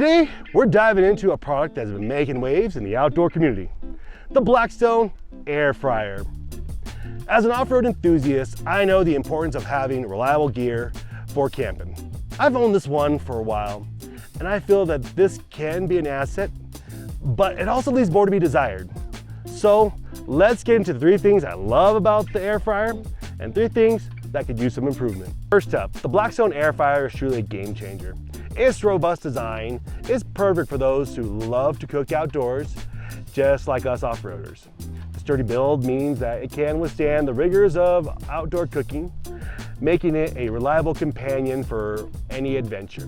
Today, we're diving into a product that's been making waves in the outdoor community, the Blackstone air fryer. As an off-road enthusiast, I know the importance of having reliable gear for camping. I've owned this one for a while, and I feel that this can be an asset, but it also leaves more to be desired. So let's get into the 3 things I love about the air fryer and 3 things that could use some improvement. First up, the Blackstone air fryer is truly a game changer. Its robust design is perfect for those who love to cook outdoors, just like us off-roaders. The sturdy build means that it can withstand the rigors of outdoor cooking, making it a reliable companion for any adventure.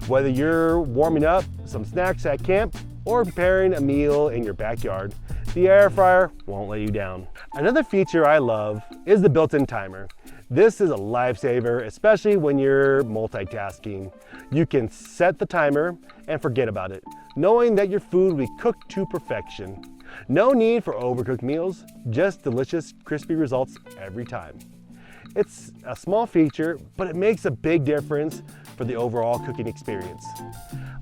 Whether you're warming up some snacks at camp or preparing a meal in your backyard, the air fryer won't let you down. Another feature I love is the built-in timer. This is a lifesaver, especially when you're multitasking. You can set the timer and forget about it, knowing that your food will be cooked to perfection. No need for overcooked meals, just delicious, crispy results every time. It's a small feature, but it makes a big difference for the overall cooking experience.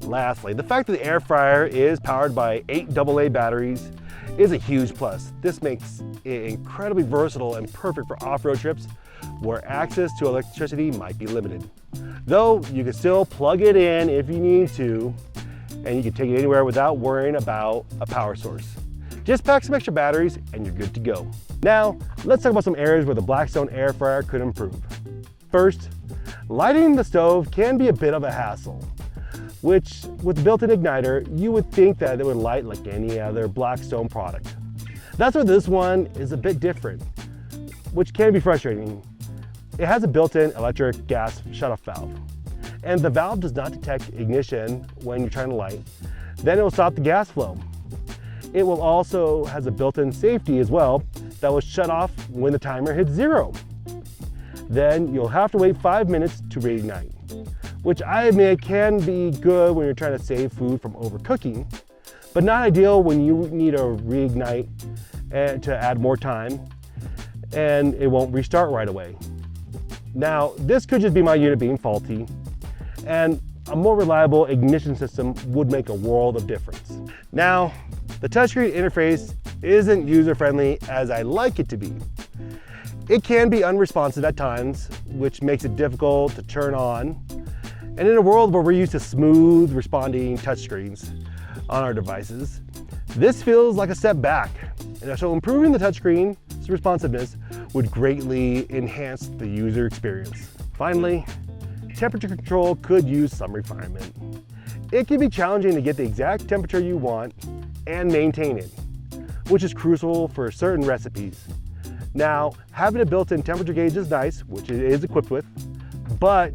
Lastly, the fact that the air fryer is powered by 8 AA batteries is a huge plus. This makes it incredibly versatile and perfect for off-road trips where access to electricity might be limited. Though you can still plug it in if you need to, and you can take it anywhere without worrying about a power source. Just pack some extra batteries and you're good to go. Now, let's talk about some areas where the Blackstone air fryer could improve. First, lighting the stove can be a bit of a hassle, which with the built-in igniter, you would think that it would light like any other Blackstone product. That's where this one is a bit different, which can be frustrating. It has a built-in electric gas shutoff valve, and the valve does not detect ignition when you're trying to light. Then it will stop the gas flow. It will also has a built-in safety as well that will shut off when the timer hits 0. Then you'll have to wait 5 minutes to reignite, which I admit can be good when you're trying to save food from overcooking, but not ideal when you need to reignite to add more time and it won't restart right away. Now, this could just be my unit being faulty, and a more reliable ignition system would make a world of difference. Now, the touchscreen interface isn't user-friendly as I like it to be. It can be unresponsive at times, which makes it difficult to turn on. And in a world where we're used to smooth responding touchscreens on our devices, this feels like a step back. And so improving the touchscreen's responsiveness would greatly enhance the user experience. Finally, temperature control could use some refinement. It can be challenging to get the exact temperature you want and maintain it, which is crucial for certain recipes. Now, having a built-in temperature gauge is nice, which it is equipped with, but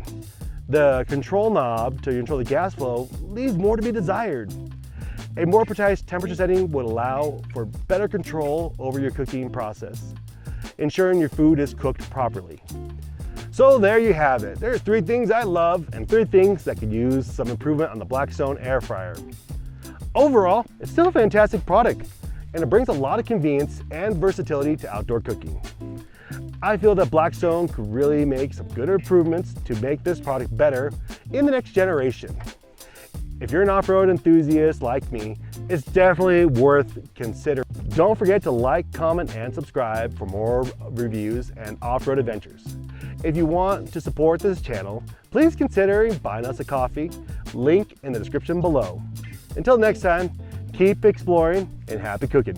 the control knob to control the gas flow leaves more to be desired. A more precise temperature setting would allow for better control over your cooking process, ensuring your food is cooked properly. So there you have it. There's 3 things I love and 3 things that could use some improvement on the Blackstone air fryer. Overall, it's still a fantastic product, and it brings a lot of convenience and versatility to outdoor cooking. I feel that Blackstone could really make some good improvements to make this product better in the next generation. If you're an off-road enthusiast like me, it's definitely worth considering. Don't forget to like, comment, and subscribe for more reviews and off-road adventures. If you want to support this channel, please consider buying us a coffee, link in the description below. Until next time, keep exploring and happy cooking.